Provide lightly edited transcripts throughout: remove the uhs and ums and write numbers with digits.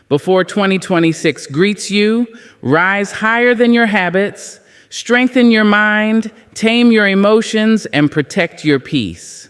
Before 2026 greets you, rise higher than your habits, strengthen your mind, tame your emotions, and protect your peace.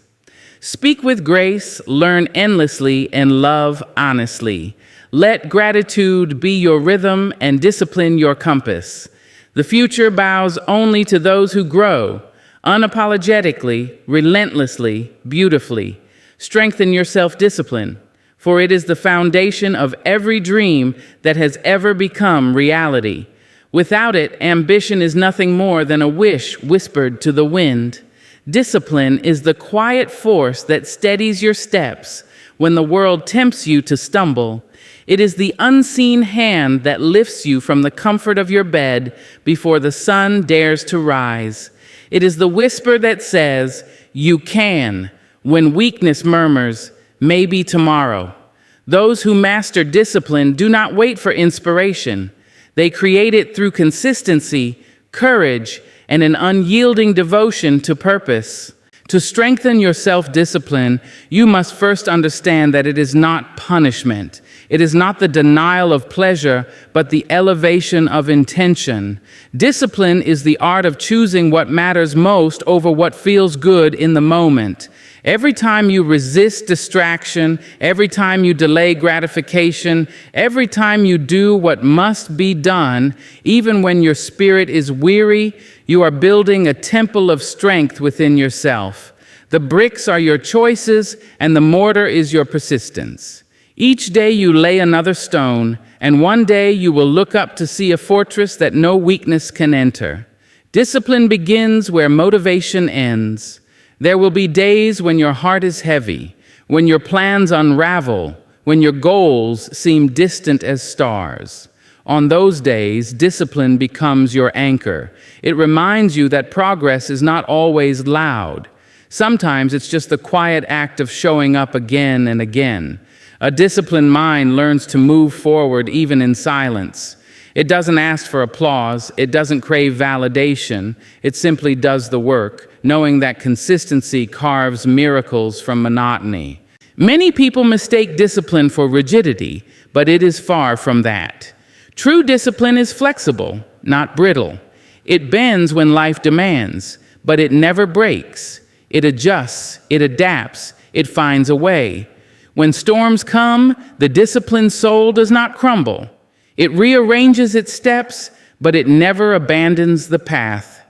Speak with grace, learn endlessly, and love honestly. Let gratitude be your rhythm and discipline your compass. The future bows only to those who grow, unapologetically, relentlessly, beautifully. Strengthen your self-discipline, for it is the foundation of every dream that has ever become reality. Without it, ambition is nothing more than a wish whispered to the wind. Discipline is the quiet force that steadies your steps when the world tempts you to stumble. It is the unseen hand that lifts you from the comfort of your bed before the sun dares to rise. It is the whisper that says, "You can," when weakness murmurs, "Maybe tomorrow." Those who master discipline do not wait for inspiration. They create it through consistency, courage, and an unyielding devotion to purpose. To strengthen your self-discipline, you must first understand that it is not punishment. It is not the denial of pleasure, but the elevation of intention. Discipline is the art of choosing what matters most over what feels good in the moment. Every time you resist distraction, every time you delay gratification, every time you do what must be done, even when your spirit is weary, you are building a temple of strength within yourself. The bricks are your choices, and the mortar is your persistence. Each day you lay another stone, and one day you will look up to see a fortress that no weakness can enter. Discipline begins where motivation ends. There will be days when your heart is heavy, when your plans unravel, when your goals seem distant as stars. On those days, discipline becomes your anchor. It reminds you that progress is not always loud. Sometimes it's just the quiet act of showing up again and again. A disciplined mind learns to move forward even in silence. It doesn't ask for applause, it doesn't crave validation, it simply does the work, knowing that consistency carves miracles from monotony. Many people mistake discipline for rigidity, but it is far from that. True discipline is flexible, not brittle. It bends when life demands, but it never breaks. It adjusts, it adapts, it finds a way. When storms come, the disciplined soul does not crumble. It rearranges its steps, but it never abandons the path.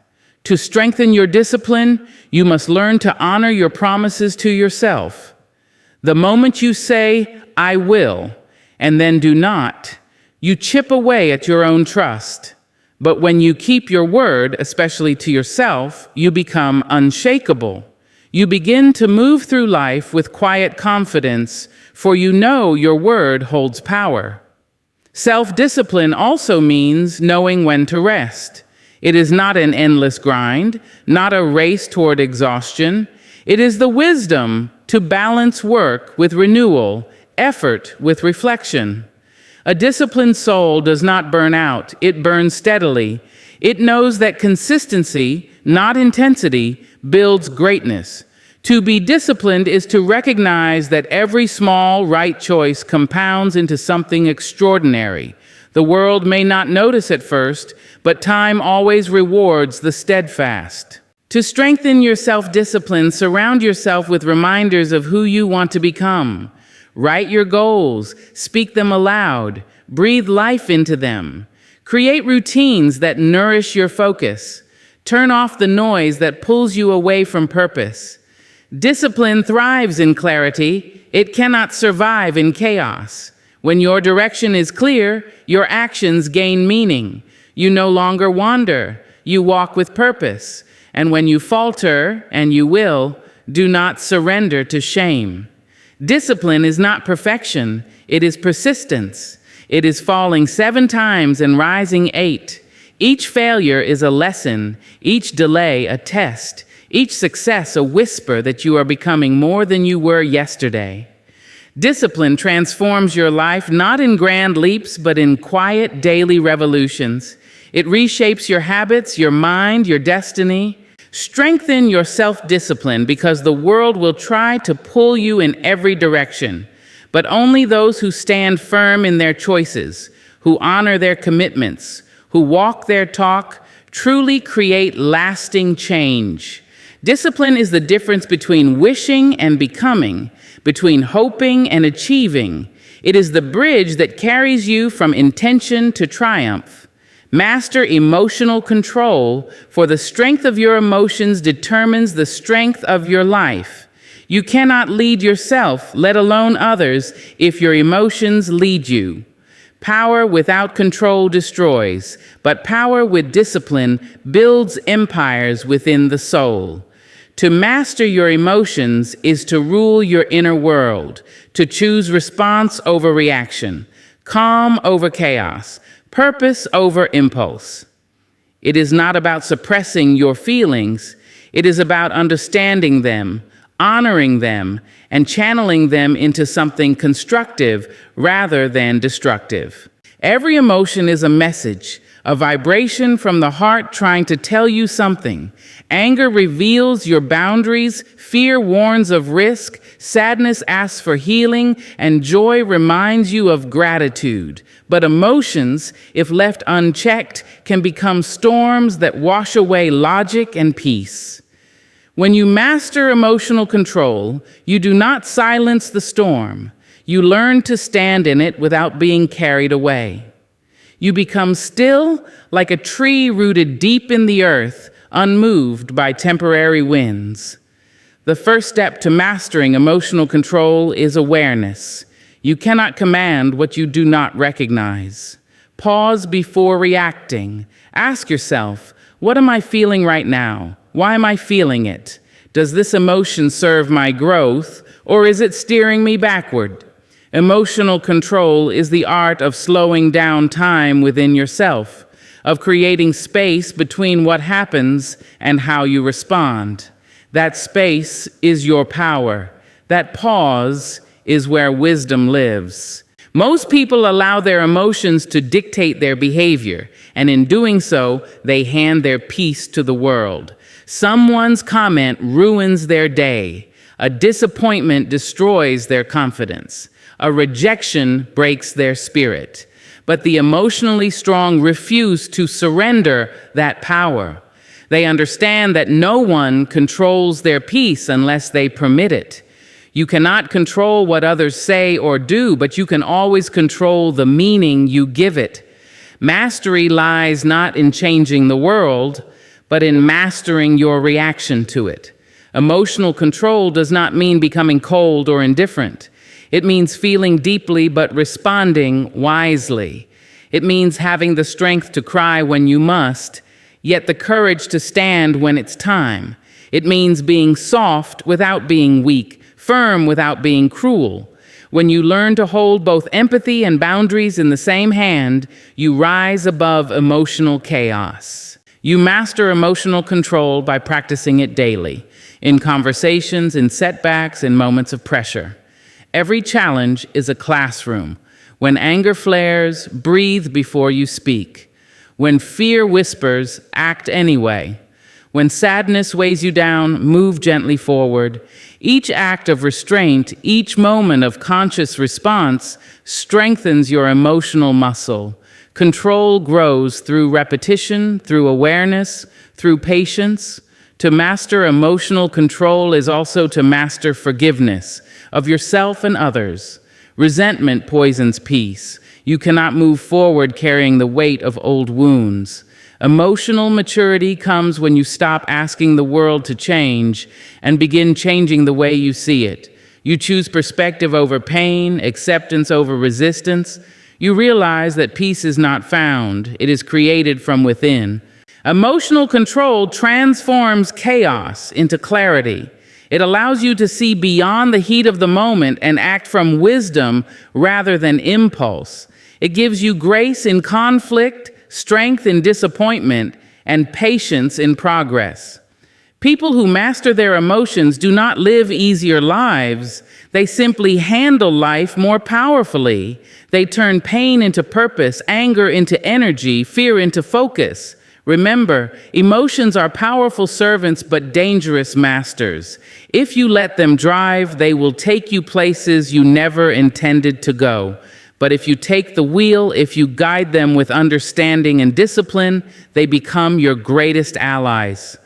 To strengthen your discipline, you must learn to honor your promises to yourself. The moment you say, "I will," and then do not, you chip away at your own trust. But when you keep your word, especially to yourself, you become unshakable. You begin to move through life with quiet confidence, for you know your word holds power. Self-discipline also means knowing when to rest. It is not an endless grind, not a race toward exhaustion. It is the wisdom to balance work with renewal, effort with reflection. A disciplined soul does not burn out, it burns steadily. It knows that consistency, not intensity, builds greatness. To be disciplined is to recognize that every small, right choice compounds into something extraordinary. The world may not notice at first, but time always rewards the steadfast. To strengthen your self-discipline, surround yourself with reminders of who you want to become. Write your goals, speak them aloud, breathe life into them. Create routines that nourish your focus. Turn off the noise that pulls you away from purpose. Discipline thrives in clarity. It cannot survive in chaos. When your direction is clear, your actions gain meaning. You no longer wander. You walk with purpose. And when you falter, and you will, do not surrender to shame. Discipline is not perfection. It is persistence. It is falling 7 times and rising 8. Each failure is a lesson. Each delay a test. Each success a whisper that you are becoming more than you were yesterday. Discipline transforms your life not in grand leaps, but in quiet daily revolutions. It reshapes your habits, your mind, your destiny. Strengthen your self-discipline because the world will try to pull you in every direction. but only those who stand firm in their choices, who honor their commitments, who walk their talk, truly create lasting change. Discipline is the difference between wishing and becoming, between hoping and achieving. It is the bridge that carries you from intention to triumph. Master emotional control, for the strength of your emotions determines the strength of your life. You cannot lead yourself, let alone others, if your emotions lead you. Power without control destroys, but power with discipline builds empires within the soul. To master your emotions is to rule your inner world, to choose response over reaction, calm over chaos, purpose over impulse. It is not about suppressing your feelings, it is about understanding them, honoring them, and channeling them into something constructive rather than destructive. Every emotion is a message, a vibration from the heart trying to tell you something. Anger reveals your boundaries, fear warns of risk, sadness asks for healing, and joy reminds you of gratitude. But emotions, if left unchecked, can become storms that wash away logic and peace. When you master emotional control, you do not silence the storm. You learn to stand in it without being carried away. You become still, like a tree rooted deep in the earth, unmoved by temporary winds. The first step to mastering emotional control is awareness. You cannot command what you do not recognize. Pause before reacting. Ask yourself, what am I feeling right now? Why am I feeling it? Does this emotion serve my growth, or is it steering me backward? Emotional control is the art of slowing down time within yourself, of creating space between what happens and how you respond. That space is your power. That pause is where wisdom lives. Most people allow their emotions to dictate their behavior, and in doing so, they hand their peace to the world. Someone's comment ruins their day. A disappointment destroys their confidence. A rejection breaks their spirit. But the emotionally strong refuse to surrender that power. They understand that no one controls their peace unless they permit it. You cannot control what others say or do, but you can always control the meaning you give it. Mastery lies not in changing the world, but in mastering your reaction to it. Emotional control does not mean becoming cold or indifferent. It means feeling deeply but responding wisely. It means having the strength to cry when you must, yet the courage to stand when it's time. It means being soft without being weak, firm without being cruel. When you learn to hold both empathy and boundaries in the same hand, you rise above emotional chaos. You master emotional control by practicing it daily, in conversations, in setbacks, in moments of pressure. Every challenge is a classroom. When anger flares, breathe before you speak. When fear whispers, act anyway. When sadness weighs you down, move gently forward. Each act of restraint, each moment of conscious response strengthens your emotional muscle. Control grows through repetition, through awareness, through patience. To master emotional control is also to master forgiveness of yourself and others. Resentment poisons peace. You cannot move forward carrying the weight of old wounds. Emotional maturity comes when you stop asking the world to change and begin changing the way you see it. You choose perspective over pain, acceptance over resistance. You realize that peace is not found, it is created from within. Emotional control transforms chaos into clarity. It allows you to see beyond the heat of the moment and act from wisdom rather than impulse. It gives you grace in conflict, strength in disappointment, and patience in progress. People who master their emotions do not live easier lives. They simply handle life more powerfully. They turn pain into purpose, anger into energy, fear into focus. Remember, emotions are powerful servants but dangerous masters. If you let them drive, they will take you places you never intended to go. But if you take the wheel, if you guide them with understanding and discipline, they become your greatest allies.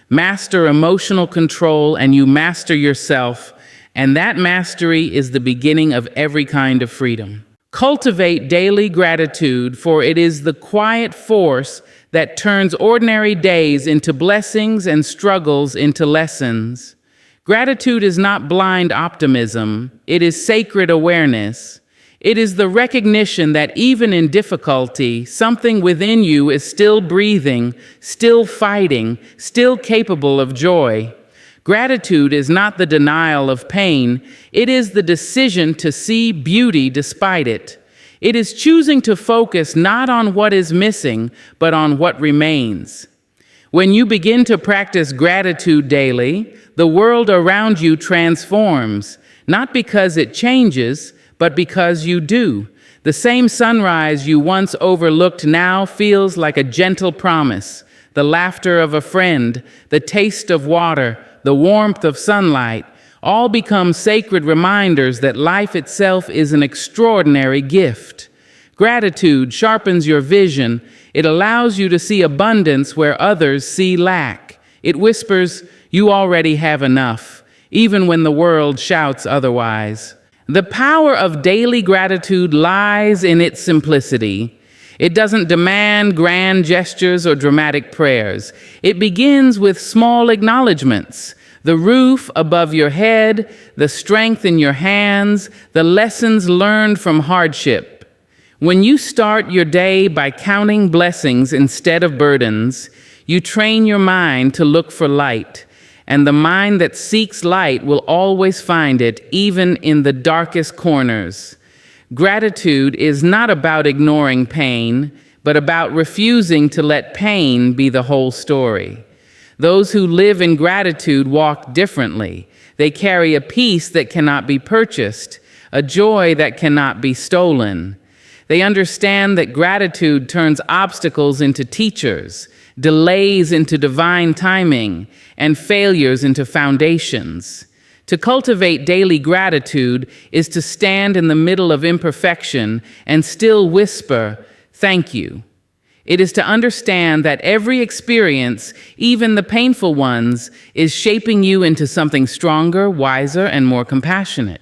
Master emotional control and you master yourself, and that mastery is the beginning of every kind of freedom. Cultivate daily gratitude, for it is the quiet force that turns ordinary days into blessings and struggles into lessons. Gratitude is not blind optimism, it is sacred awareness. It is the recognition that even in difficulty, something within you is still breathing, still fighting, still capable of joy. Gratitude is not the denial of pain, it is the decision to see beauty despite it. It is choosing to focus not on what is missing, but on what remains. When you begin to practice gratitude daily, the world around you transforms, not because it changes, but because you do. The same sunrise you once overlooked now feels like a gentle promise, the laughter of a friend, the taste of water, the warmth of sunlight, all become sacred reminders that life itself is an extraordinary gift. Gratitude sharpens your vision. It allows you to see abundance where others see lack. It whispers, "You already have enough," even when the world shouts otherwise. The power of daily gratitude lies in its simplicity. It doesn't demand grand gestures or dramatic prayers. It begins with small acknowledgments. The roof above your head, the strength in your hands, the lessons learned from hardship. When you start your day by counting blessings instead of burdens, you train your mind to look for light. And the mind that seeks light will always find it, even in the darkest corners. Gratitude is not about ignoring pain, but about refusing to let pain be the whole story. Those who live in gratitude walk differently. They carry a peace that cannot be purchased, a joy that cannot be stolen. They understand that gratitude turns obstacles into teachers, delays into divine timing, and failures into foundations. To cultivate daily gratitude is to stand in the middle of imperfection and still whisper, "Thank you." It is to understand that every experience, even the painful ones, is shaping you into something stronger, wiser, and more compassionate.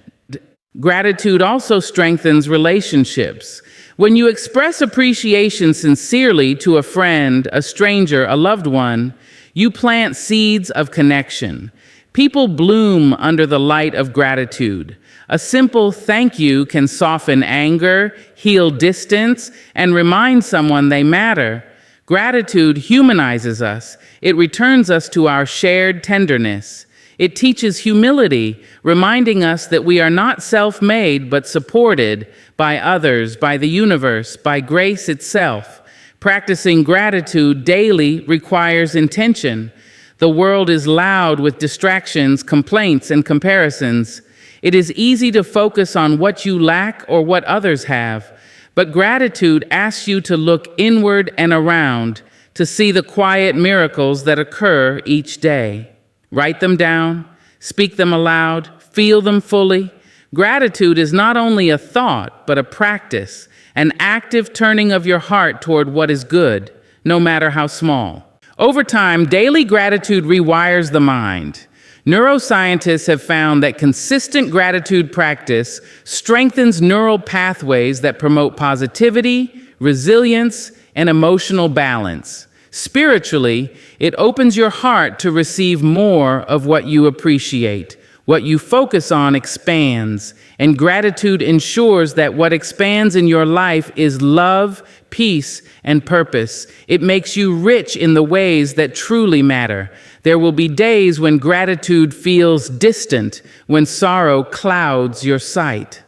Gratitude also strengthens relationships. When you express appreciation sincerely to a friend, a stranger, a loved one, you plant seeds of connection. People bloom under the light of gratitude. A simple thank you can soften anger, heal distance, and remind someone they matter. Gratitude humanizes us. It returns us to our shared tenderness. It teaches humility, reminding us that we are not self-made but supported by others, by the universe, by grace itself. Practicing gratitude daily requires intention. The world is loud with distractions, complaints, and comparisons. It is easy to focus on what you lack or what others have, but gratitude asks you to look inward and around to see the quiet miracles that occur each day. Write them down, speak them aloud, feel them fully. Gratitude is not only a thought, but a practice, an active turning of your heart toward what is good, no matter how small. Over time, daily gratitude rewires the mind. Neuroscientists have found that consistent gratitude practice strengthens neural pathways that promote positivity, resilience, and emotional balance. Spiritually, it opens your heart to receive more of what you appreciate. What you focus on expands, and gratitude ensures that what expands in your life is love, peace, and purpose. It makes you rich in the ways that truly matter. There will be days when gratitude feels distant, when sorrow clouds your sight.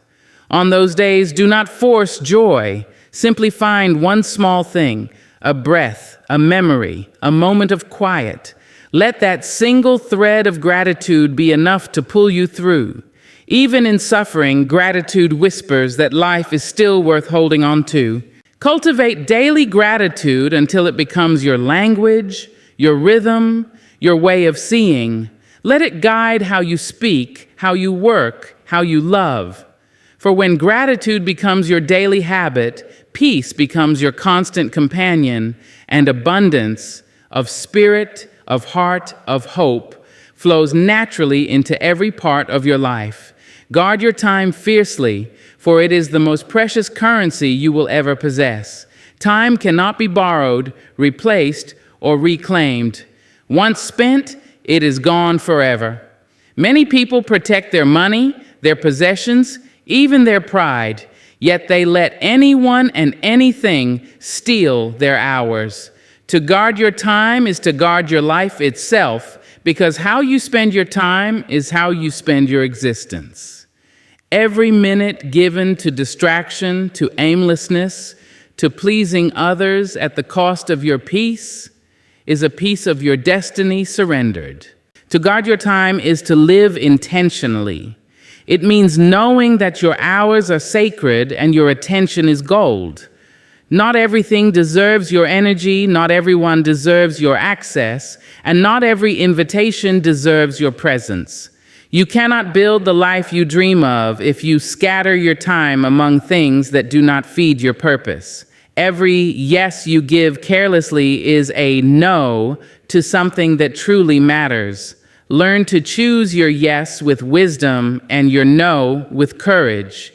On those days, do not force joy. Simply find one small thing, a breath, a memory, a moment of quiet. Let that single thread of gratitude be enough to pull you through. Even in suffering, gratitude whispers that life is still worth holding on to. Cultivate daily gratitude until it becomes your language, your rhythm, your way of seeing. Let it guide how you speak, how you work, how you love. For when gratitude becomes your daily habit, peace becomes your constant companion, and abundance of spirit, of heart, of hope flows naturally into every part of your life. Guard your time fiercely, for it is the most precious currency you will ever possess. Time cannot be borrowed, replaced, or reclaimed. Once spent, it is gone forever. Many people protect their money, their possessions, even their pride, yet they let anyone and anything steal their hours. To guard your time is to guard your life itself, because how you spend your time is how you spend your existence. Every minute given to distraction, to aimlessness, to pleasing others at the cost of your peace is a piece of your destiny surrendered. To guard your time is to live intentionally. It means knowing that your hours are sacred and your attention is gold. Not everything deserves your energy, not everyone deserves your access, and not every invitation deserves your presence. You cannot build the life you dream of if you scatter your time among things that do not feed your purpose. Every yes you give carelessly is a no to something that truly matters. Learn to choose your yes with wisdom and your no with courage.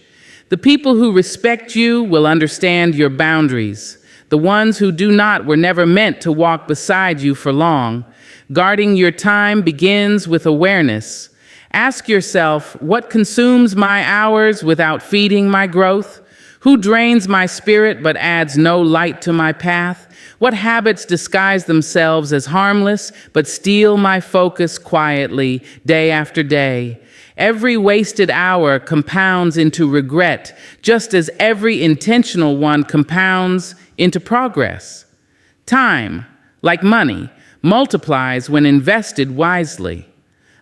The people who respect you will understand your boundaries. The ones who do not were never meant to walk beside you for long. Guarding your time begins with awareness. Ask yourself, what consumes my hours without feeding my growth? Who drains my spirit but adds no light to my path? What habits disguise themselves as harmless but steal my focus quietly day after day? Every wasted hour compounds into regret, just as every intentional one compounds into progress. Time, like money, multiplies when invested wisely.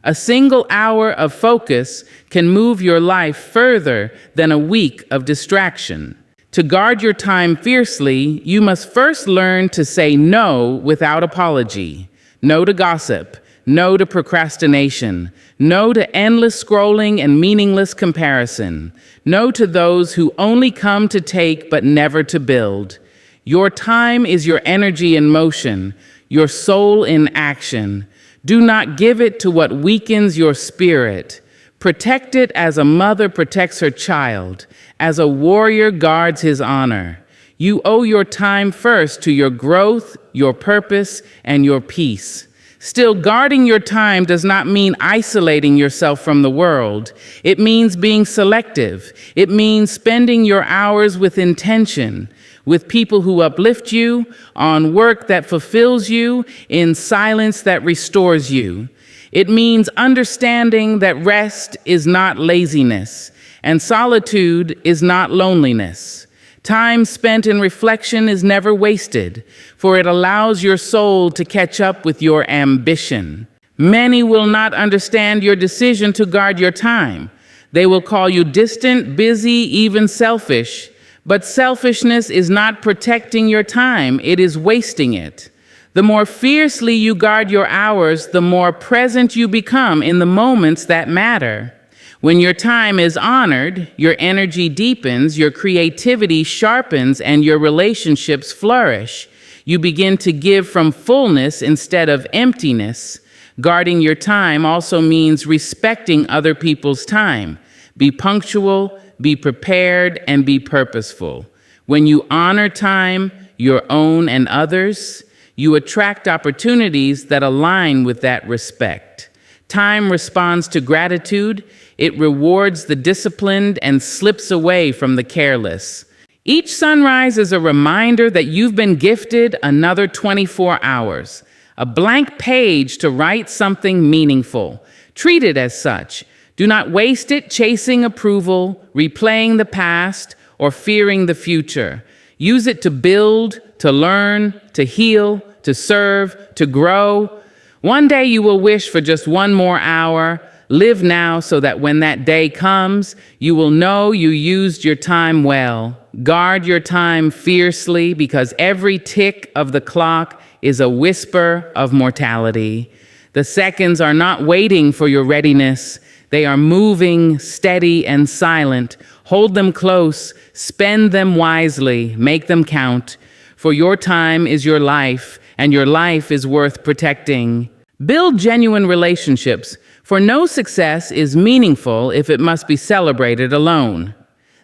A single hour of focus can move your life further than a week of distraction. To guard your time fiercely, you must first learn to say no without apology. No to gossip, no to procrastination, no to endless scrolling and meaningless comparison, no to those who only come to take but never to build. Your time is your energy in motion, your soul in action. Do not give it to what weakens your spirit. Protect it as a mother protects her child, as a warrior guards his honor. You owe your time first to your growth, your purpose, and your peace. Still, guarding your time does not mean isolating yourself from the world. It means being selective. It means spending your hours with intention, with people who uplift you, on work that fulfills you, in silence that restores you. It means understanding that rest is not laziness, and solitude is not loneliness. Time spent in reflection is never wasted, for it allows your soul to catch up with your ambition. Many will not understand your decision to guard your time. They will call you distant, busy, even selfish. But selfishness is not protecting your time, it is wasting it. The more fiercely you guard your hours, the more present you become in the moments that matter. When your time is honored, your energy deepens, your creativity sharpens, and your relationships flourish. You begin to give from fullness instead of emptiness. Guarding your time also means respecting other people's time. Be punctual, be prepared, and be purposeful. When you honor time, your own and others, you attract opportunities that align with that respect. Time responds to gratitude. It rewards the disciplined and slips away from the careless. Each sunrise is a reminder that you've been gifted another 24 hours, a blank page to write something meaningful. Treat it as such. Do not waste it chasing approval, replaying the past, or fearing the future. Use it to build, to learn, to heal, to serve, to grow. One day you will wish for just one more hour. Live now so that when that day comes, you will know you used your time well. Guard your time fiercely, because every tick of the clock is a whisper of mortality. The seconds are not waiting for your readiness. They are moving, steady and silent. Hold them close, spend them wisely, make them count. For your time is your life, and your life is worth protecting. Build genuine relationships, for no success is meaningful if it must be celebrated alone.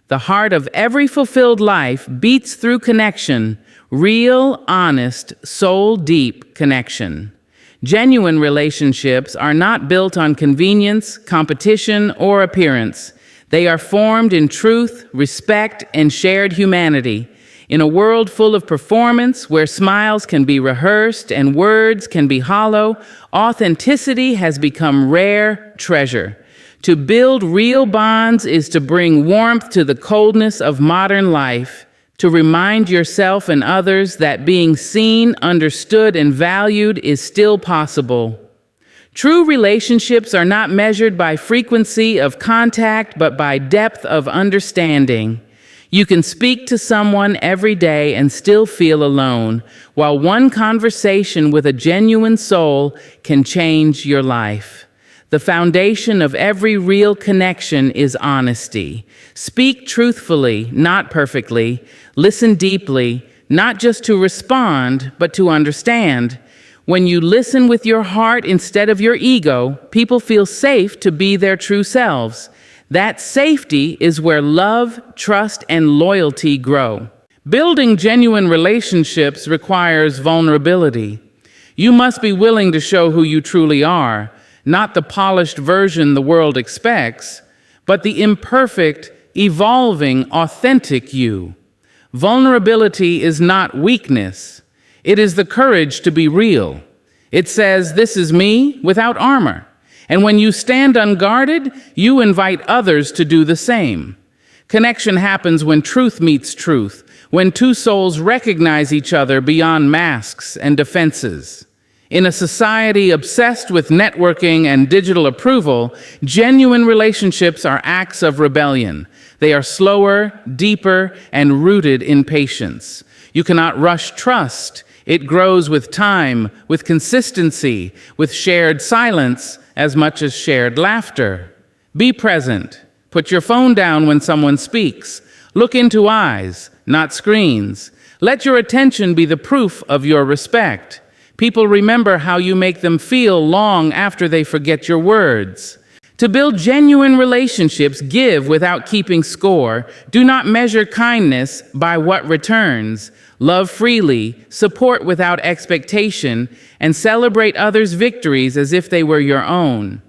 The heart of every fulfilled life beats through connection, real, honest, soul-deep connection. Genuine relationships are not built on convenience, competition, or appearance. They are formed in truth, respect, and shared humanity. In a world full of performance, where smiles can be rehearsed and words can be hollow, authenticity has become rare treasure. To build real bonds is to bring warmth to the coldness of modern life, to remind yourself and others that being seen, understood, and valued is still possible. True relationships are not measured by frequency of contact, but by depth of understanding. You can speak to someone every day and still feel alone, while one conversation with a genuine soul can change your life. The foundation of every real connection is honesty. Speak truthfully, not perfectly. Listen deeply, not just to respond, but to understand. When you listen with your heart instead of your ego, people feel safe to be their true selves. That safety is where love, trust, and loyalty grow. Building genuine relationships requires vulnerability. You must be willing to show who you truly are, not the polished version the world expects, but the imperfect, evolving, authentic you. Vulnerability is not weakness. It is the courage to be real. It says, "This is me," without armor. And when you stand unguarded, you invite others to do the same. Connection happens when truth meets truth, when two souls recognize each other beyond masks and defenses. In a society obsessed with networking and digital approval, genuine relationships are acts of rebellion. They are slower, deeper, and rooted in patience. You cannot rush trust. It grows with time, with consistency, with shared silence, as much as shared laughter. Be present. Put your phone down when someone speaks. Look into eyes, not screens. Let your attention be the proof of your respect. People remember how you make them feel long after they forget your words. To build genuine relationships, give without keeping score. Do not measure kindness by what returns. Love freely, support without expectation, and celebrate others' victories as if they were your own.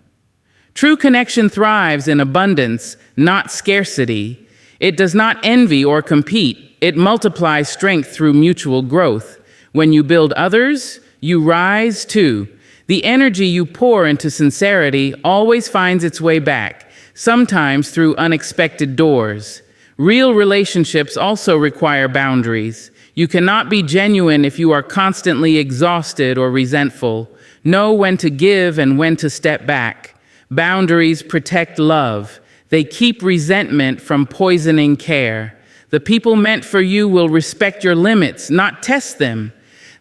True connection thrives in abundance, not scarcity. It does not envy or compete. It multiplies strength through mutual growth. When you build others, you rise too. The energy you pour into sincerity always finds its way back, sometimes through unexpected doors. Real relationships also require boundaries. You cannot be genuine if you are constantly exhausted or resentful. Know when to give and when to step back. Boundaries protect love. They keep resentment from poisoning care. The people meant for you will respect your limits, not test them.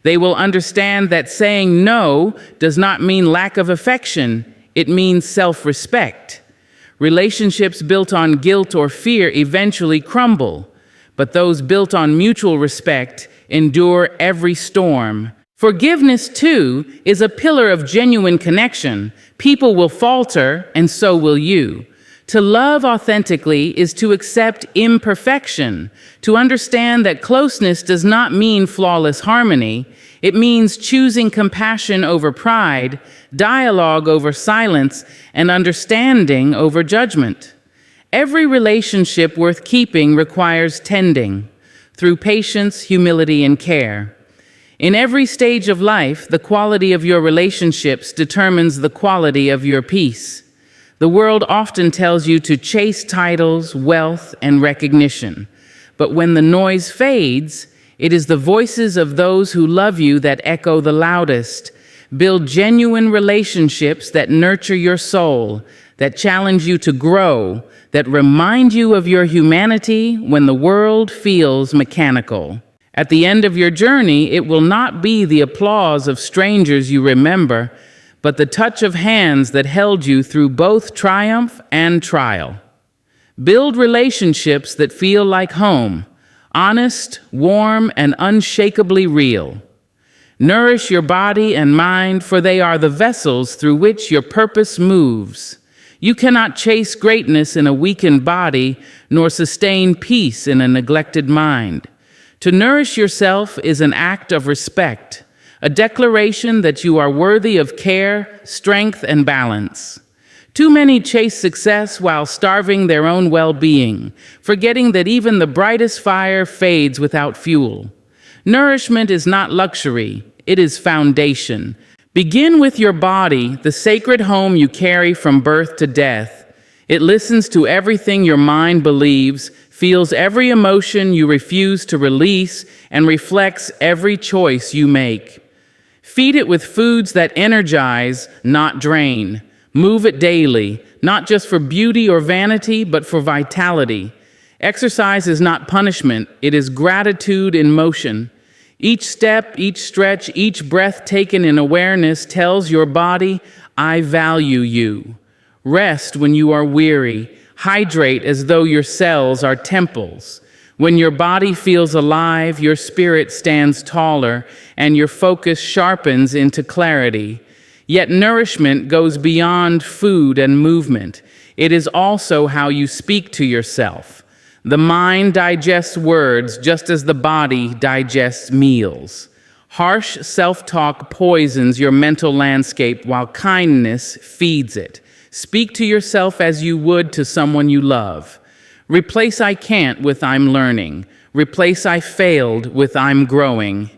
They will understand that saying no does not mean lack of affection. It means self-respect. Relationships built on guilt or fear eventually crumble, but those built on mutual respect endure every storm. Forgiveness, too, is a pillar of genuine connection. People will falter, and so will you. To love authentically is to accept imperfection, to understand that closeness does not mean flawless harmony. It means choosing compassion over pride, dialogue over silence, and understanding over judgment. Every relationship worth keeping requires tending, through patience, humility, and care. In every stage of life, the quality of your relationships determines the quality of your peace. The world often tells you to chase titles, wealth, and recognition. But when the noise fades, it is the voices of those who love you that echo the loudest. Build genuine relationships that nurture your soul, that challenge you to grow, that remind you of your humanity when the world feels mechanical. At the end of your journey, it will not be the applause of strangers you remember, but the touch of hands that held you through both triumph and trial. Build relationships that feel like home, honest, warm, and unshakably real. Nourish your body and mind, for they are the vessels through which your purpose moves. You cannot chase greatness in a weakened body, nor sustain peace in a neglected mind. To nourish yourself is an act of respect, a declaration that you are worthy of care, strength, and balance. Too many chase success while starving their own well-being, forgetting that even the brightest fire fades without fuel. Nourishment is not luxury, it is foundation. Begin with your body, the sacred home you carry from birth to death. It listens to everything your mind believes, feels every emotion you refuse to release, and reflects every choice you make. Feed it with foods that energize, not drain. Move it daily, not just for beauty or vanity, but for vitality. Exercise is not punishment, it is gratitude in motion. Each step, each stretch, each breath taken in awareness tells your body, I value you. Rest when you are weary. Hydrate as though your cells are temples. When your body feels alive, your spirit stands taller, and your focus sharpens into clarity. Yet nourishment goes beyond food and movement. It is also how you speak to yourself. The mind digests words just as the body digests meals. Harsh self-talk poisons your mental landscape while kindness feeds it. Speak to yourself as you would to someone you love. Replace I can't with I'm learning. Replace I failed with I'm growing.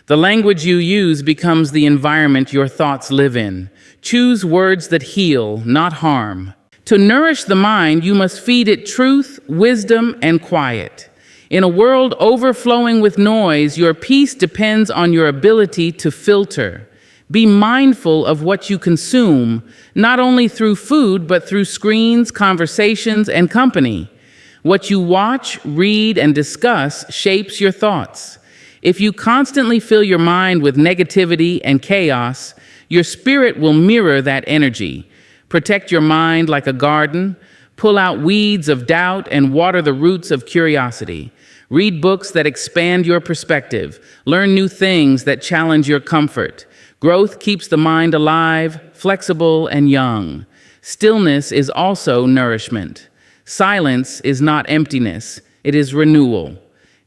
The language you use becomes the environment your thoughts live in. Choose words that heal, not harm. To nourish the mind, you must feed it truth, wisdom, and quiet. In a world overflowing with noise, your peace depends on your ability to filter. Be mindful of what you consume, not only through food, but through screens, conversations, and company. What you watch, read, and discuss shapes your thoughts. If you constantly fill your mind with negativity and chaos, your spirit will mirror that energy. Protect your mind like a garden. Pull out weeds of doubt and water the roots of curiosity. Read books that expand your perspective. Learn new things that challenge your comfort. Growth keeps the mind alive, flexible, and young. Stillness is also nourishment. Silence is not emptiness, it is renewal.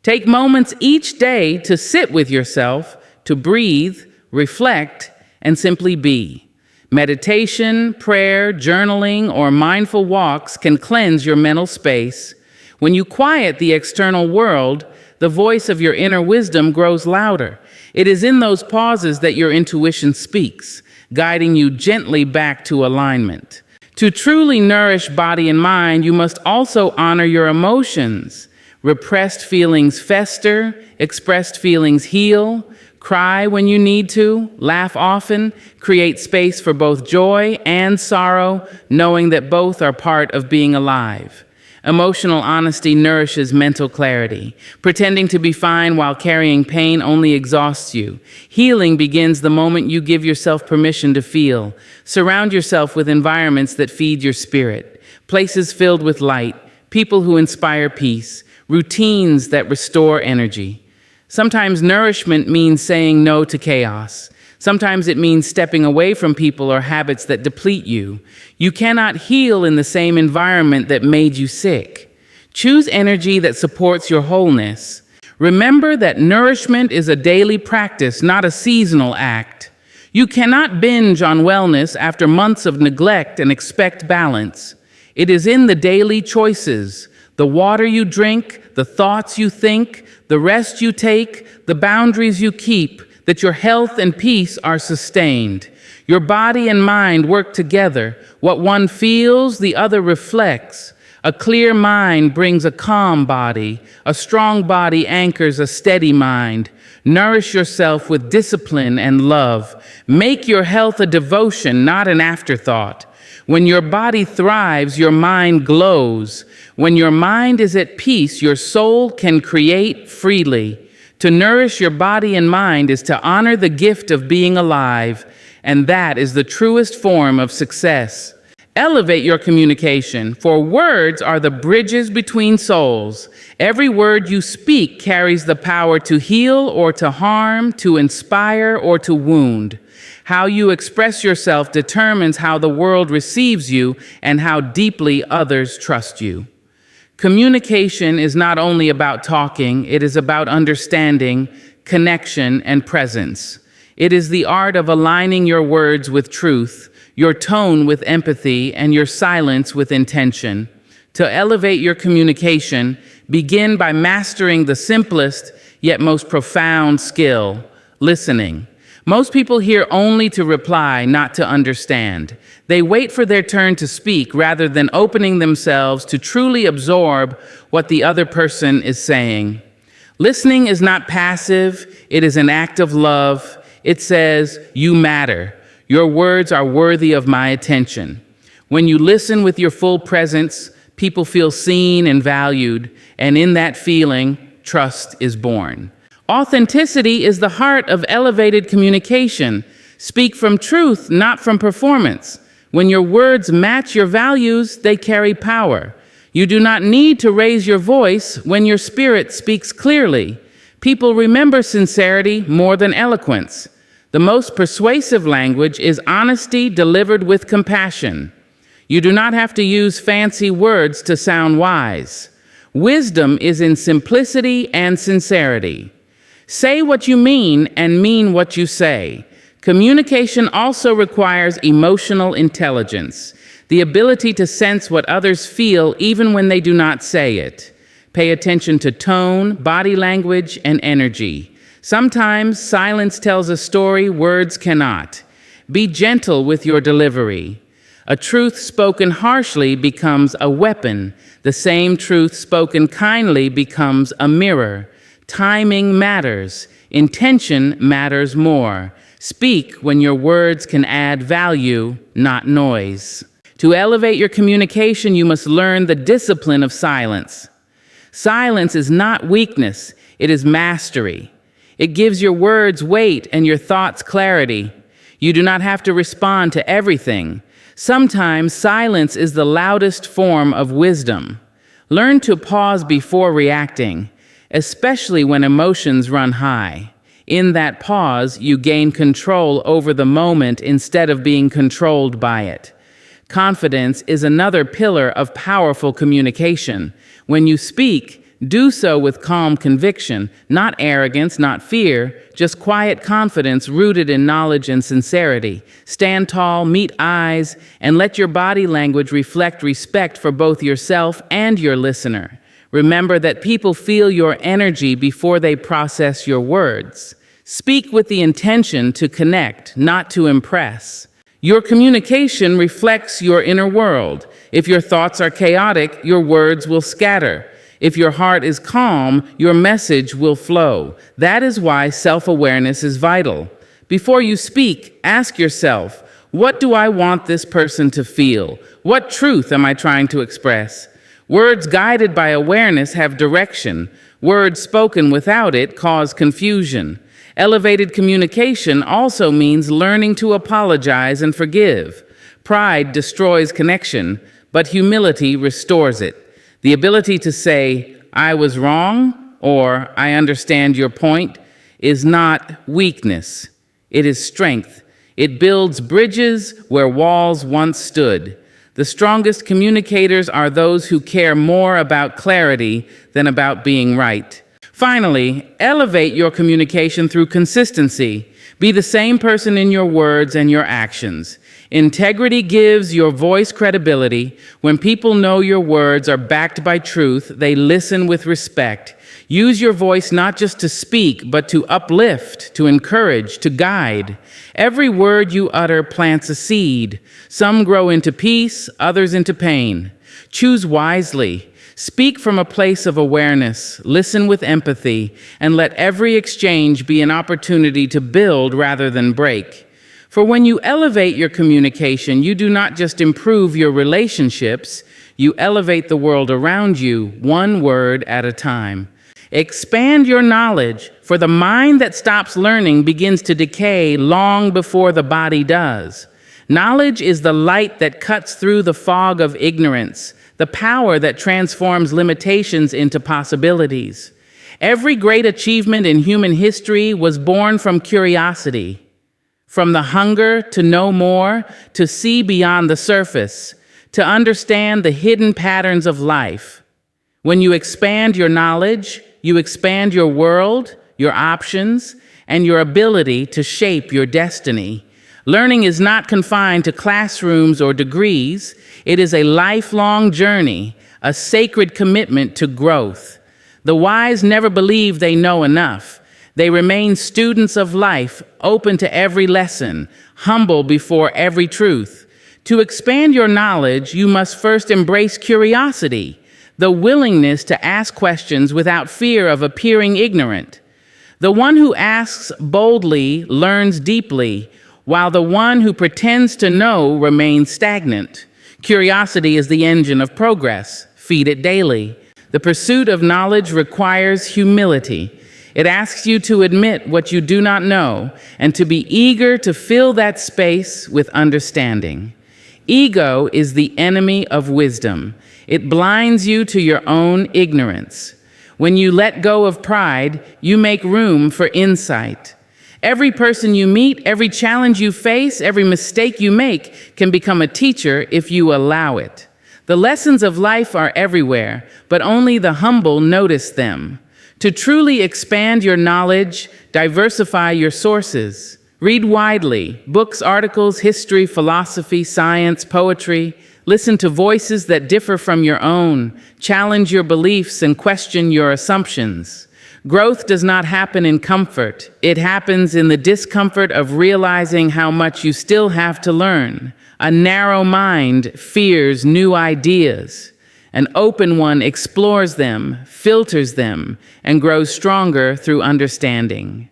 Take moments each day to sit with yourself, to breathe, reflect, and simply be. Meditation, prayer, journaling, or mindful walks can cleanse your mental space. When you quiet the external world, the voice of your inner wisdom grows louder. It is in those pauses that your intuition speaks, guiding you gently back to alignment. To truly nourish body and mind, you must also honor your emotions. Repressed feelings fester, expressed feelings heal. Cry when you need to, laugh often, create space for both joy and sorrow, knowing that both are part of being alive. Emotional honesty nourishes mental clarity. Pretending to be fine while carrying pain only exhausts you. Healing begins the moment you give yourself permission to feel. Surround yourself with environments that feed your spirit. Places filled with light, people who inspire peace, routines that restore energy. Sometimes nourishment means saying no to chaos. Sometimes it means stepping away from people or habits that deplete you. You cannot heal in the same environment that made you sick. Choose energy that supports your wholeness. Remember that nourishment is a daily practice, not a seasonal act. You cannot binge on wellness after months of neglect and expect balance. It is in the daily choices, the water you drink, the thoughts you think, the rest you take, the boundaries you keep, that your health and peace are sustained. Your body and mind work together. What one feels, the other reflects. A clear mind brings a calm body. A strong body anchors a steady mind. Nourish yourself with discipline and love. Make your health a devotion, not an afterthought. When your body thrives, your mind glows. When your mind is at peace, your soul can create freely. To nourish your body and mind is to honor the gift of being alive, and that is the truest form of success. Elevate your communication, for words are the bridges between souls. Every word you speak carries the power to heal or to harm, to inspire or to wound. How you express yourself determines how the world receives you and how deeply others trust you. Communication is not only about talking, it is about understanding, connection, and presence. It is the art of aligning your words with truth, your tone with empathy, and your silence with intention. To elevate your communication, begin by mastering the simplest yet most profound skill, listening. Most people hear only to reply, not to understand. They wait for their turn to speak rather than opening themselves to truly absorb what the other person is saying. Listening is not passive, it is an act of love. It says, "You matter. Your words are worthy of my attention." When you listen with your full presence, people feel seen and valued, and in that feeling, trust is born. Authenticity is the heart of elevated communication. Speak from truth, not from performance. When your words match your values, they carry power. You do not need to raise your voice when your spirit speaks clearly. People remember sincerity more than eloquence. The most persuasive language is honesty delivered with compassion. You do not have to use fancy words to sound wise. Wisdom is in simplicity and sincerity. Say what you mean and mean what you say. Communication also requires emotional intelligence, the ability to sense what others feel even when they do not say it. Pay attention to tone, body language, and energy. Sometimes silence tells a story words cannot. Be gentle with your delivery. A truth spoken harshly becomes a weapon. The same truth spoken kindly becomes a mirror. Timing matters. Intention matters more. Speak when your words can add value, not noise. To elevate your communication, you must learn the discipline of silence. Silence is not weakness, it is mastery. It gives your words weight and your thoughts clarity. You do not have to respond to everything. Sometimes silence is the loudest form of wisdom. Learn to pause before reacting, especially when emotions run high. In that pause, you gain control over the moment instead of being controlled by it. Confidence is another pillar of powerful communication. When you speak, do so with calm conviction, not arrogance, not fear, just quiet confidence rooted in knowledge and sincerity. Stand tall, meet eyes, and let your body language reflect respect for both yourself and your listener. Remember that people feel your energy before they process your words. Speak with the intention to connect, not to impress. Your communication reflects your inner world. If your thoughts are chaotic, your words will scatter. If your heart is calm, your message will flow. That is why self-awareness is vital. Before you speak, ask yourself, what do I want this person to feel? What truth am I trying to express? Words guided by awareness have direction. Words spoken without it cause confusion. Elevated communication also means learning to apologize and forgive. Pride destroys connection, but humility restores it. The ability to say, "I was wrong," or "I understand your point," is not weakness. It is strength. It builds bridges where walls once stood. The strongest communicators are those who care more about clarity than about being right. Finally, elevate your communication through consistency. Be the same person in your words and your actions. Integrity gives your voice credibility. When people know your words are backed by truth, they listen with respect. Use your voice not just to speak, but to uplift, to encourage, to guide. Every word you utter plants a seed. Some grow into peace, others into pain. Choose wisely. Speak from a place of awareness, listen with empathy, and let every exchange be an opportunity to build rather than break. For when you elevate your communication, you do not just improve your relationships, you elevate the world around you, one word at a time. Expand your knowledge, for the mind that stops learning begins to decay long before the body does. Knowledge is the light that cuts through the fog of ignorance, the power that transforms limitations into possibilities. Every great achievement in human history was born from curiosity. From the hunger to know more, to see beyond the surface, to understand the hidden patterns of life. When you expand your knowledge, you expand your world, your options, and your ability to shape your destiny. Learning is not confined to classrooms or degrees. It is a lifelong journey, a sacred commitment to growth. The wise never believe they know enough. They remain students of life, open to every lesson, humble before every truth. To expand your knowledge, you must first embrace curiosity, the willingness to ask questions without fear of appearing ignorant. The one who asks boldly learns deeply, while the one who pretends to know remains stagnant. Curiosity is the engine of progress. Feed it daily. The pursuit of knowledge requires humility. It asks you to admit what you do not know and to be eager to fill that space with understanding. Ego is the enemy of wisdom. It blinds you to your own ignorance. When you let go of pride, you make room for insight. Every person you meet, every challenge you face, every mistake you make can become a teacher if you allow it. The lessons of life are everywhere, but only the humble notice them. To truly expand your knowledge, diversify your sources. Read widely: books, articles, history, philosophy, science, poetry. Listen to voices that differ from your own. Challenge your beliefs and question your assumptions. Growth does not happen in comfort. It happens in the discomfort of realizing how much you still have to learn. A narrow mind fears new ideas. An open one explores them, filters them, and grows stronger through understanding.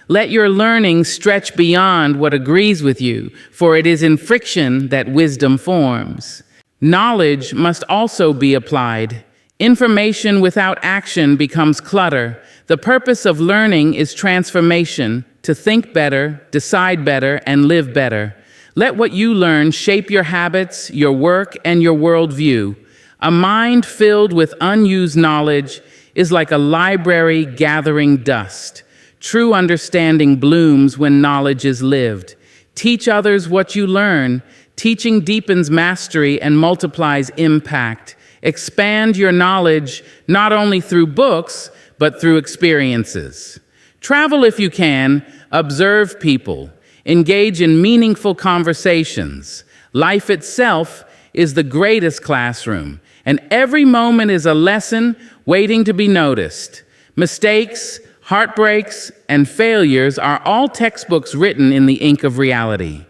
Let your learning stretch beyond what agrees with you, for it is in friction that wisdom forms. Knowledge must also be applied. Information without action becomes clutter. The purpose of learning is transformation, to think better, decide better, and live better. Let what you learn shape your habits, your work, and your worldview. A mind filled with unused knowledge is like a library gathering dust. True understanding blooms when knowledge is lived. Teach others what you learn. Teaching deepens mastery and multiplies impact. Expand your knowledge not only through books, but through experiences. Travel if you can. Observe people. Engage in meaningful conversations. Life itself is the greatest classroom, and every moment is a lesson waiting to be noticed. Mistakes, heartbreaks, and failures are all textbooks written in the ink of reality.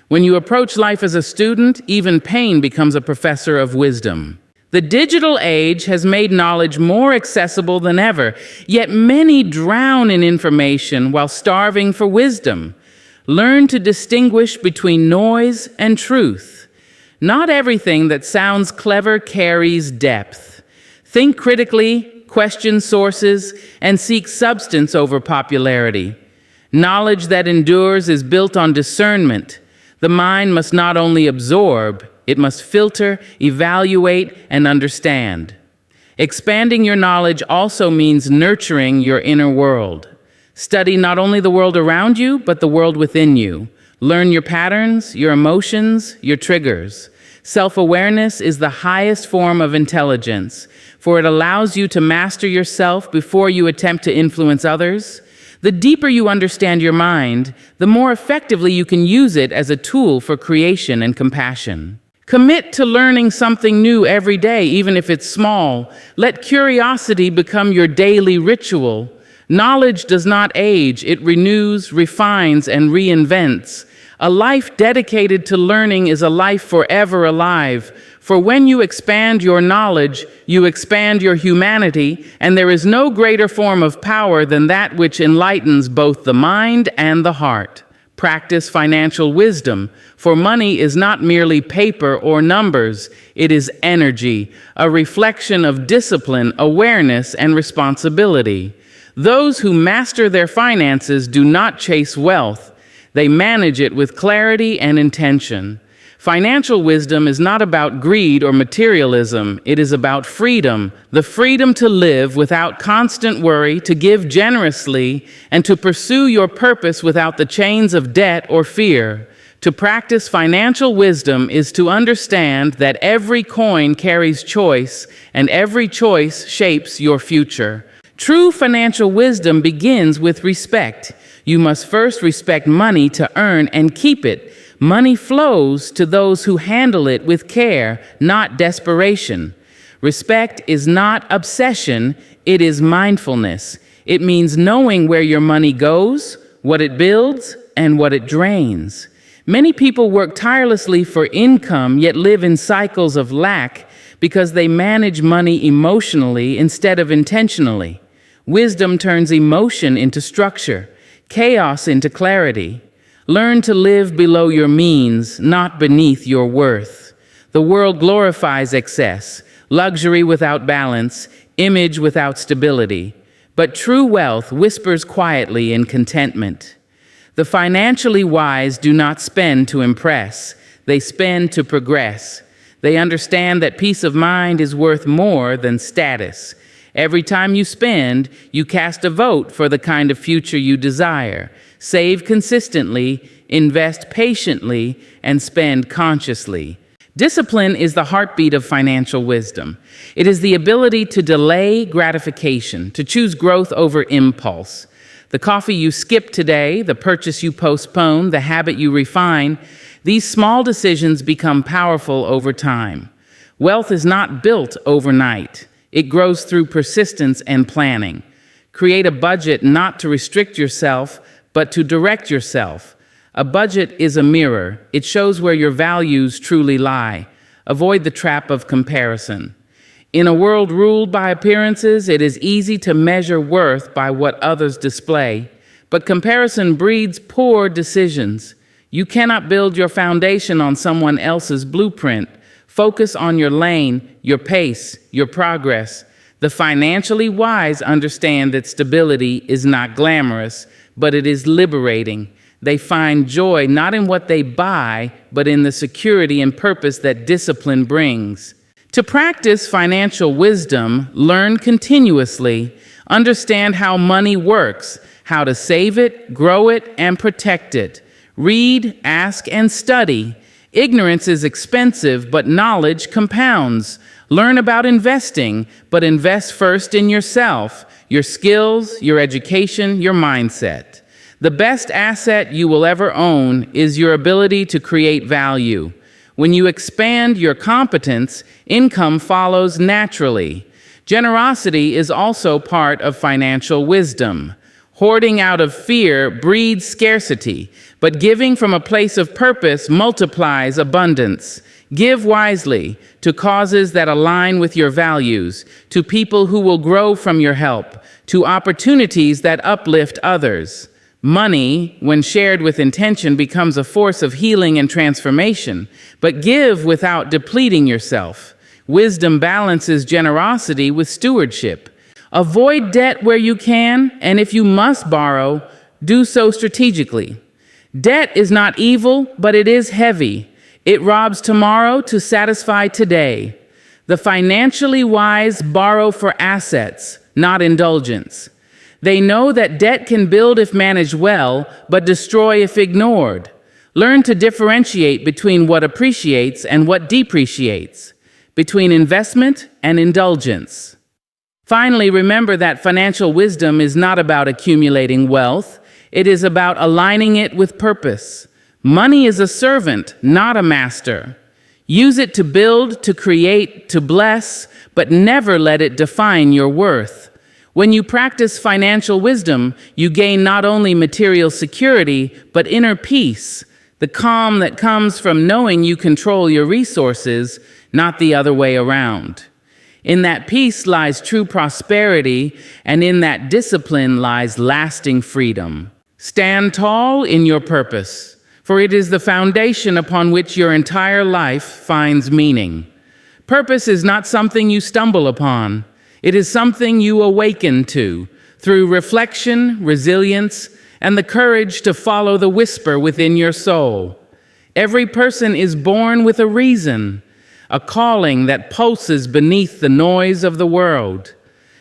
When you approach life as a student, even pain becomes a professor of wisdom. The digital age has made knowledge more accessible than ever, yet many drown in information while starving for wisdom. Learn to distinguish between noise and truth. Not everything that sounds clever carries depth. Think critically, question sources, and seek substance over popularity. Knowledge that endures is built on discernment. The mind must not only absorb, it must filter, evaluate, and understand. Expanding your knowledge also means nurturing your inner world. Study not only the world around you, but the world within you. Learn your patterns, your emotions, your triggers. Self-awareness is the highest form of intelligence, for it allows you to master yourself before you attempt to influence others. The deeper you understand your mind, the more effectively you can use it as a tool for creation and compassion. Commit to learning something new every day, even if it's small. Let curiosity become your daily ritual. Knowledge does not age, it renews, refines, and reinvents. A life dedicated to learning is a life forever alive. For when you expand your knowledge, you expand your humanity, and there is no greater form of power than that which enlightens both the mind and the heart. Practice financial wisdom, for money is not merely paper or numbers, it is energy, a reflection of discipline, awareness, and responsibility. Those who master their finances do not chase wealth, they manage it with clarity and intention. Financial wisdom is not about greed or materialism, it is about freedom, the freedom to live without constant worry, to give generously, and to pursue your purpose without the chains of debt or fear. To practice financial wisdom is to understand that every coin carries choice, and every choice shapes your future. True financial wisdom begins with respect. You must first respect money to earn and keep it. Money flows to those who handle it with care, not desperation. Respect is not obsession, it is mindfulness. It means knowing where your money goes, what it builds, and what it drains. Many people work tirelessly for income, yet live in cycles of lack because they manage money emotionally instead of intentionally. Wisdom turns emotion into structure, chaos into clarity. Learn to live below your means, not beneath your worth. The world glorifies excess, luxury without balance, image without stability. But true wealth whispers quietly in contentment. The financially wise do not spend to impress, they spend to progress. They understand that peace of mind is worth more than status. Every time you spend, you cast a vote for the kind of future you desire. Save consistently, invest patiently, and spend consciously. Discipline is the heartbeat of financial wisdom. It is the ability to delay gratification, to choose growth over impulse. The coffee you skip today, the purchase you postpone, the habit you refine, these small decisions become powerful over time. Wealth is not built overnight. It grows through persistence and planning. Create a budget not to restrict yourself, but to direct yourself. A budget is a mirror. It shows where your values truly lie. Avoid the trap of comparison. In a world ruled by appearances, it is easy to measure worth by what others display. But comparison breeds poor decisions. You cannot build your foundation on someone else's blueprint. Focus on your lane, your pace, your progress. The financially wise understand that stability is not glamorous, but it is liberating. They find joy not in what they buy, but in the security and purpose that discipline brings. To practice financial wisdom, learn continuously, understand how money works, how to save it, grow it, and protect it. Read, ask, and study. Ignorance is expensive, but knowledge compounds. Learn about investing, but invest first in yourself, your skills, your education, your mindset. The best asset you will ever own is your ability to create value. When you expand your competence, income follows naturally. Generosity is also part of financial wisdom. Hoarding out of fear breeds scarcity, but giving from a place of purpose multiplies abundance. Give wisely to causes that align with your values, to people who will grow from your help, to opportunities that uplift others. Money, when shared with intention, becomes a force of healing and transformation, but give without depleting yourself. Wisdom balances generosity with stewardship. Avoid debt where you can, and if you must borrow, do so strategically. Debt is not evil, but it is heavy. It robs tomorrow to satisfy today. The financially wise borrow for assets, not indulgence. They know that debt can build if managed well, but destroy if ignored. Learn to differentiate between what appreciates and what depreciates, between investment and indulgence. Finally, remember that financial wisdom is not about accumulating wealth. It is about aligning it with purpose. Money is a servant, not a master. Use it to build, to create, to bless, but never let it define your worth. When you practice financial wisdom, you gain not only material security, but inner peace, the calm that comes from knowing you control your resources, not the other way around. In that peace lies true prosperity, and in that discipline lies lasting freedom. Stand tall in your purpose, for it is the foundation upon which your entire life finds meaning. Purpose is not something you stumble upon. It is something you awaken to through reflection, resilience, and the courage to follow the whisper within your soul. Every person is born with a reason, a calling that pulses beneath the noise of the world.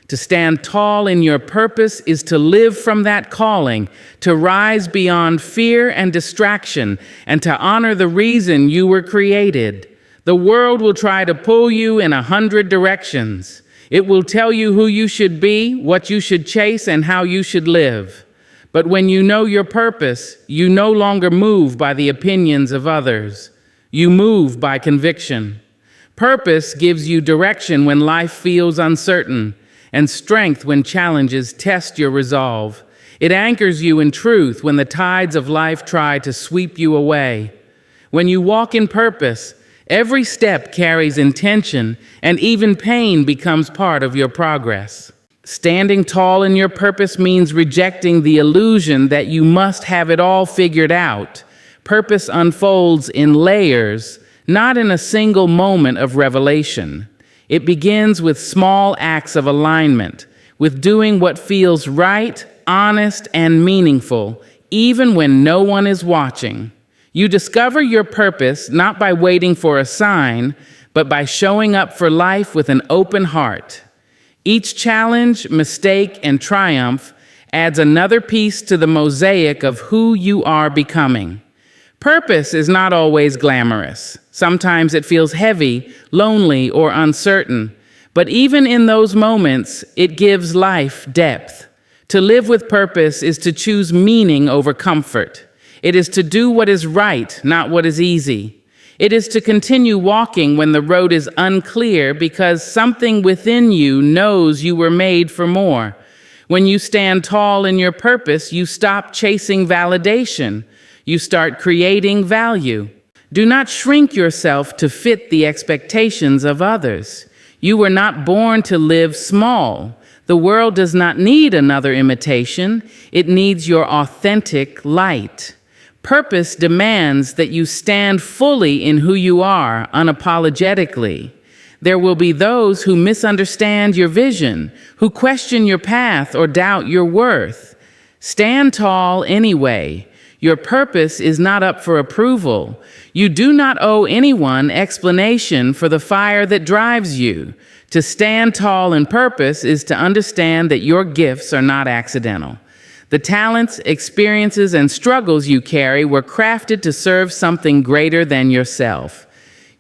To stand tall in your purpose is to live from that calling, to rise beyond fear and distraction, and to honor the reason you were created. The world will try to pull you in 100 directions. It will tell you who you should be, what you should chase, and how you should live. But when you know your purpose, you no longer move by the opinions of others. You move by conviction. Purpose gives you direction when life feels uncertain, and strength when challenges test your resolve. It anchors you in truth when the tides of life try to sweep you away. When you walk in purpose, every step carries intention, and even pain becomes part of your progress. Standing tall in your purpose means rejecting the illusion that you must have it all figured out. Purpose unfolds in layers, not in a single moment of revelation. It begins with small acts of alignment, with doing what feels right, honest, and meaningful, even when no one is watching. You discover your purpose not by waiting for a sign, but by showing up for life with an open heart. Each challenge, mistake, and triumph adds another piece to the mosaic of who you are becoming. Purpose is not always glamorous. Sometimes it feels heavy, lonely, or uncertain. But even in those moments, it gives life depth. To live with purpose is to choose meaning over comfort. It is to do what is right, not what is easy. It is to continue walking when the road is unclear because something within you knows you were made for more. When you stand tall in your purpose, you stop chasing validation. You start creating value. Do not shrink yourself to fit the expectations of others. You were not born to live small. The world does not need another imitation. It needs your authentic light. Purpose demands that you stand fully in who you are, unapologetically. There will be those who misunderstand your vision, who question your path or doubt your worth. Stand tall anyway. Your purpose is not up for approval. You do not owe anyone explanation for the fire that drives you. To stand tall in purpose is to understand that your gifts are not accidental. The talents, experiences, and struggles you carry were crafted to serve something greater than yourself.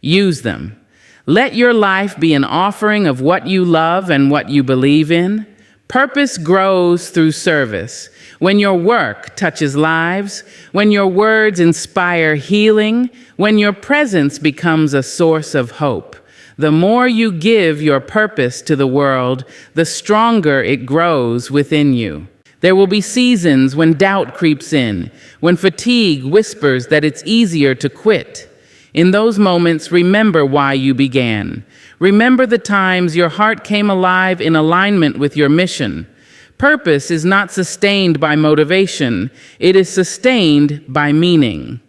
Use them. Let your life be an offering of what you love and what you believe in. Purpose grows through service. When your work touches lives, when your words inspire healing, when your presence becomes a source of hope. The more you give your purpose to the world, the stronger it grows within you. There will be seasons when doubt creeps in, when fatigue whispers that it's easier to quit. In those moments, remember why you began. Remember the times your heart came alive in alignment with your mission. Purpose is not sustained by motivation. It is sustained by meaning.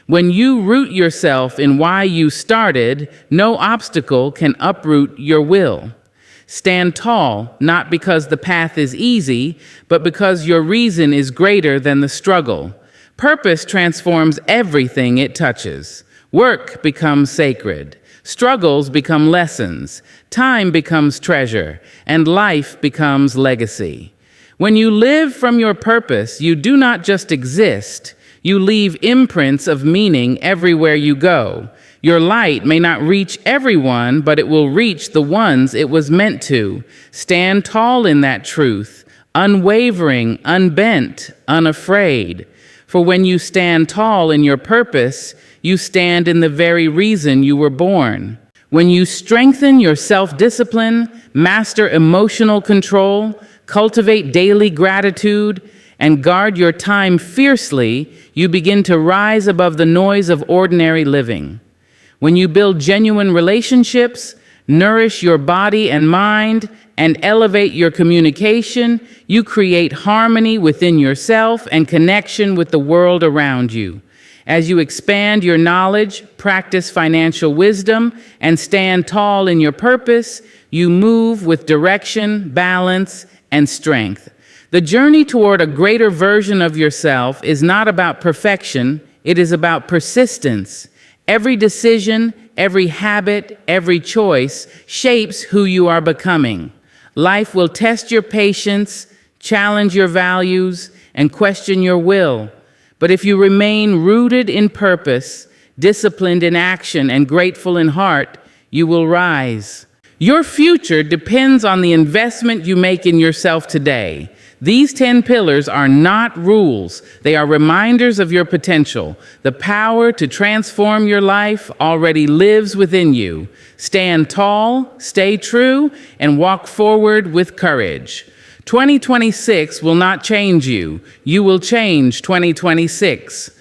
When you root yourself in why you started, no obstacle can uproot your will. Stand tall, not because the path is easy, but because your reason is greater than the struggle. Purpose transforms everything it touches. Work becomes sacred. Struggles become lessons. Time becomes treasure. And life becomes legacy. When you live from your purpose, you do not just exist. You leave imprints of meaning everywhere you go. Your light may not reach everyone, but it will reach the ones it was meant to. Stand tall in that truth, unwavering, unbent, unafraid. For when you stand tall in your purpose, you stand in the very reason you were born. When you strengthen your self-discipline, master emotional control, cultivate daily gratitude, and guard your time fiercely, you begin to rise above the noise of ordinary living. When you build genuine relationships, nourish your body and mind, and elevate your communication, you create harmony within yourself and connection with the world around you. As you expand your knowledge, practice financial wisdom, and stand tall in your purpose, you move with direction, balance, and strength. The journey toward a greater version of yourself is not about perfection, it is about persistence. Every decision, every habit, every choice shapes who you are becoming. Life will test your patience, challenge your values, and question your will. But if you remain rooted in purpose, disciplined in action, and grateful in heart, you will rise. Your future depends on the investment you make in yourself today. These 10 pillars are not rules. They are reminders of your potential. The power to transform your life already lives within you. Stand tall, stay true, and walk forward with courage. 2026 will not change you. You will change 2026.